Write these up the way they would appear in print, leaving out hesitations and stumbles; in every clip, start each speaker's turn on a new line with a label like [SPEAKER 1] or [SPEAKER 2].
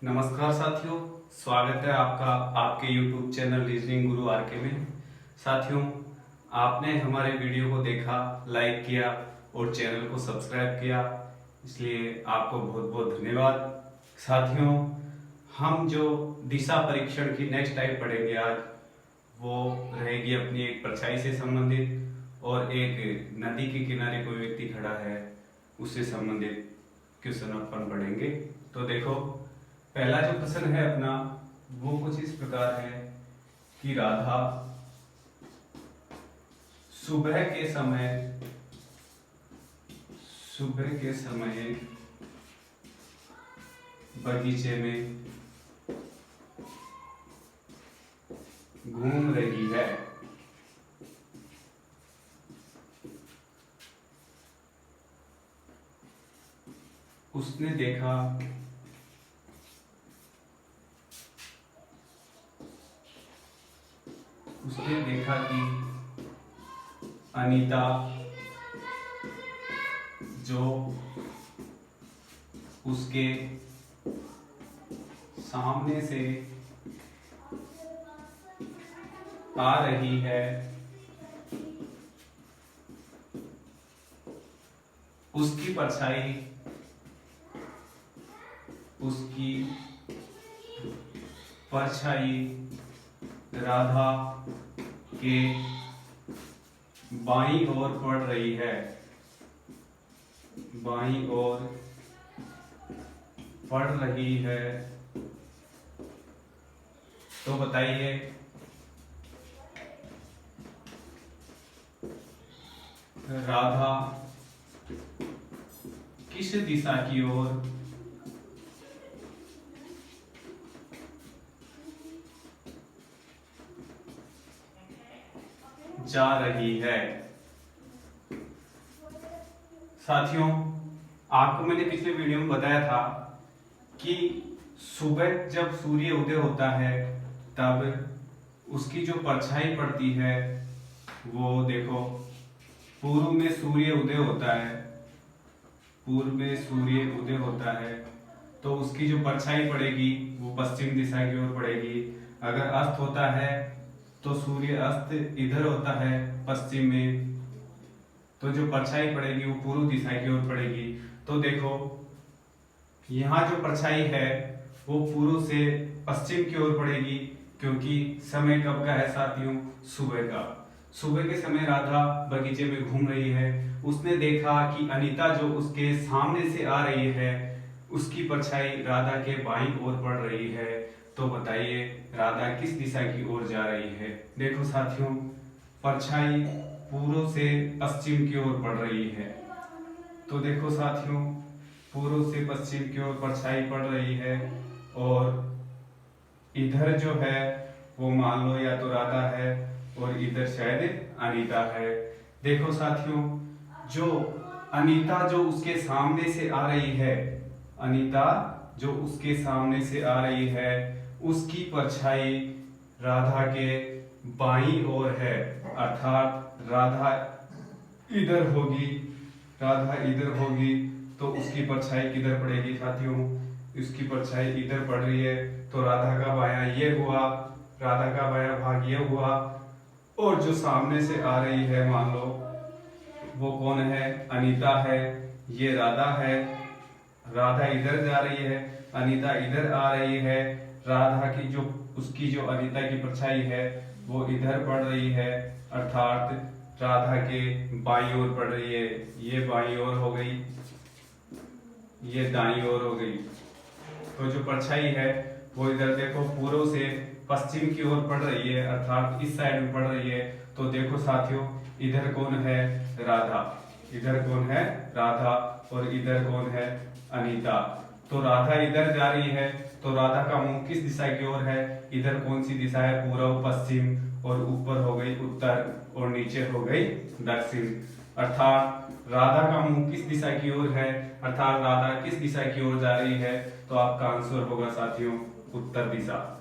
[SPEAKER 1] नमस्कार साथियों, स्वागत है आपका आपके YouTube चैनल रीजनिंग गुरु आरके में। साथियों, आपने हमारे वीडियो को देखा, लाइक किया और चैनल को सब्सक्राइब किया, इसलिए आपको बहुत बहुत धन्यवाद। साथियों, हम जो दिशा परीक्षण की नेक्स्ट टाइप पढ़ेंगे आज, वो रहेगी अपनी एक परछाई से संबंधित और एक नदी के किनारे कोई व्यक्ति खड़ा है उससे संबंधित क्वेश्चन अपन पढ़ेंगे। तो देखो, पहला जो प्रश्न है अपना वो कुछ इस प्रकार है कि राधा सुबह के समय बगीचे में घूम रही है। उसने देखा कि अनीता जो उसके सामने से आ रही है, उसकी परछाई राधा के बाईं ओर पड़ रही है। तो बताइए राधा किस दिशा की ओर जा रही है। साथियों, आपको मैंने पिछले वीडियो में बताया था कि सुबह जब सूर्य उदय होता है तब उसकी जो परछाई पड़ती है वो देखो, पूर्व में सूर्य उदय होता है तो उसकी जो परछाई पड़ेगी वो पश्चिम दिशा की ओर पड़ेगी। अगर अस्त होता है तो सूर्य अस्त इधर होता है पश्चिम में, तो जो परछाई पड़ेगी वो पूर्व दिशा की ओर पड़ेगी। तो देखो, यहाँ जो परछाई है वो पूर्व से पश्चिम की ओर पड़ेगी, क्योंकि समय कब का है साथियों? सुबह का। सुबह के समय राधा बगीचे में घूम रही है। उसने देखा कि अनीता जो उसके सामने से आ रही है, उसकी परछाई राधा के बाईं ओर पड़ रही है। तो बताइए राधा किस दिशा की ओर जा रही है? देखो साथियों, परछाई पूर्व से पश्चिम की ओर पड़ रही है। तो देखो साथियों, पूर्व से पश्चिम की ओर परछाई पड़ रही है और इधर जो है वो मान लो या तो राधा है और इधर शायद अनीता है। देखो साथियों, जो अनीता जो उसके सामने से आ रही है, उसकी परछाई राधा के बाईं ओर है, अर्थात राधा इधर होगी। तो उसकी परछाई किधर पड़ेगी साथियों? उसकी परछाई इधर पड़ रही है, तो राधा का बायां ये हुआ, राधा का बायां भाग ये हुआ, और जो सामने से आ रही है मान लो वो कौन है? अनीता है। ये राधा है, राधा इधर जा रही है, अनीता इधर आ रही है। राधा की जो उसकी जो अनीता की परछाई है वो इधर पड़ रही है, अर्थात राधा के बाईं ओर पड़ रही है। ये बाईं ओर हो गई, ये दाईं ओर हो गई। तो जो परछाई है वो इधर देखो पूर्व से पश्चिम की ओर पड़ रही है, अर्थात इस साइड में पड़ रही है। तो देखो साथियों, इधर कौन है? राधा, और इधर कौन है? अनीता। तो राधा इधर जा रही है, तो राधा का मुंह किस दिशा की ओर है? इधर कौन सी दिशा है? पूर्व, पश्चिम, और ऊपर हो गई उत्तर और नीचे हो गई दक्षिण। अर्थात राधा का मुंह किस दिशा की ओर है? अर्थात राधा किस दिशा की ओर जा रही है? तो आपका आंसर होगा साथियों उत्तर दिशा।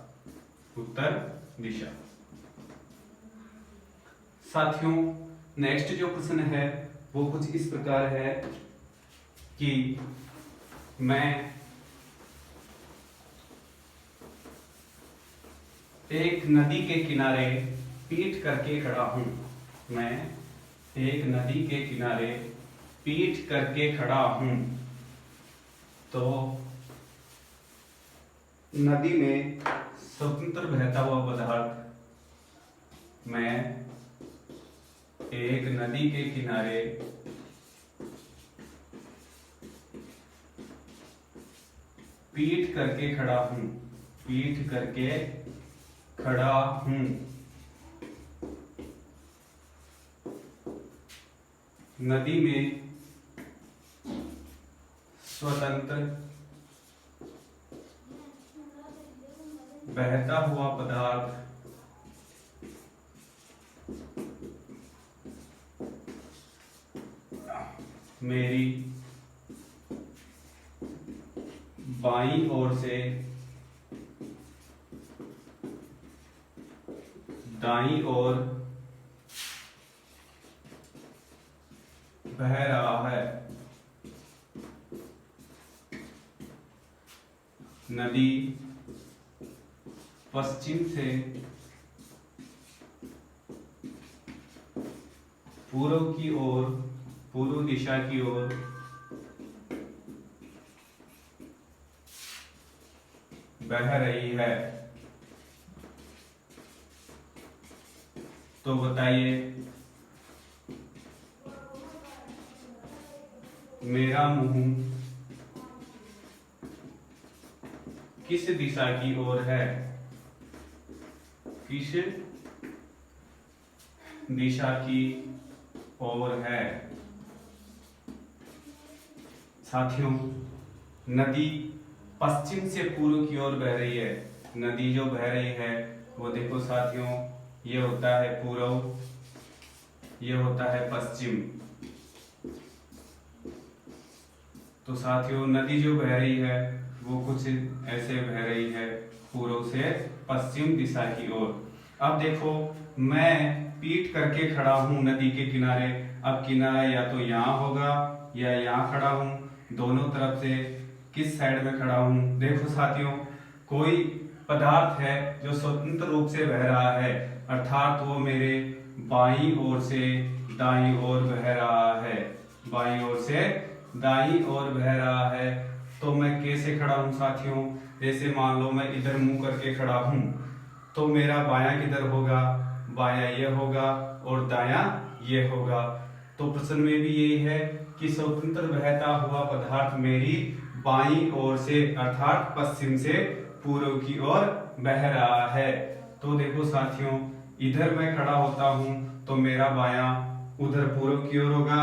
[SPEAKER 1] साथियों, नेक्स्ट जो प्रश्न है वो कुछ इस प्रकार है कि मैं एक नदी के किनारे पीठ करके खड़ा हूं। मैं एक नदी के किनारे पीठ करके खड़ा हूं। तो नदी में स्वतंत्र बहता हुआ पदार्थ, मैं एक नदी के किनारे पीठ करके खड़ा हूं। पीठ करके खड़ा हूं। नदी में स्वतंत्र बहता हुआ पदार्थ, मेरी बाईं ओर से दाईं ओर बह रहा है। नदी पश्चिम से पूर्व की ओर, पूर्व दिशा की ओर बह रही है। तो बताइए, मेरा मुंह किस दिशा की ओर है? किस दिशा की ओर है? साथियों, नदी पश्चिम से पूर्व की ओर बह रही है। नदी जो बह रही है वो देखो साथियों, ये होता है पूर्व, ये होता है पश्चिम। तो साथियों, नदी जो बह रही है वो कुछ ऐसे बह रही है, पूर्व से पश्चिम दिशा की ओर। अब देखो, मैं पीठ करके खड़ा हूं नदी के किनारे। अब किनारा या तो यहाँ होगा या यहाँ खड़ा हूं। दोनों तरफ से किस साइड में खड़ा हूं? देखो साथियों, कोई पदार्थ है जो स्वतंत्र रूप से बह रहा है, अर्थात वो मेरे बाईं ओर से दाईं ओर बह रहा है। बाईं ओर से दाईं ओर बह रहा है। तो मैं कैसे खड़ा हूं साथियों? जैसे मान लो मैं इधर मुंह करके खड़ा हूं, तो मेरा बायां किधर होगा? बायां ये होगा और दायां ये होगा। तो प्रश्न में भी यही है कि स्वतंत्र बहता हुआ पदार्थ मेरी बाईं ओर से अर्थात पश्चिम से पूर्व की ओर बह रहा है। तो देखो साथियों, इधर मैं खड़ा होता हूं तो मेरा बायां उधर पूर्व की ओर होगा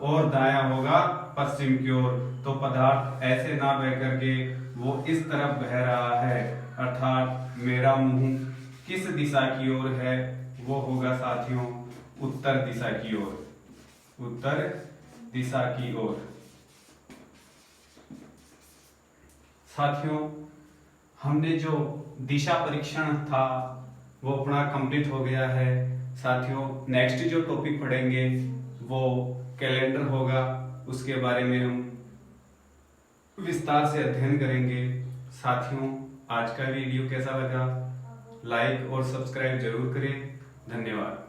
[SPEAKER 1] और दायां होगा पश्चिम की ओर। तो पदार्थ ऐसे ना बह करके वो इस तरफ बह रहा है, अर्थात मेरा मुंह किस दिशा की ओर है? वो होगा साथियों उत्तर दिशा की ओर। उत्तर दिशा की ओर। साथियों, हमने जो दिशा परीक्षण था वो अपना कंप्लीट हो गया है। साथियों, नेक्स्ट जो टॉपिक पढ़ेंगे वो कैलेंडर होगा। उसके बारे में हम विस्तार से अध्ययन करेंगे। साथियों, आज का वीडियो कैसा लगा? लाइक और सब्सक्राइब जरूर करें। धन्यवाद।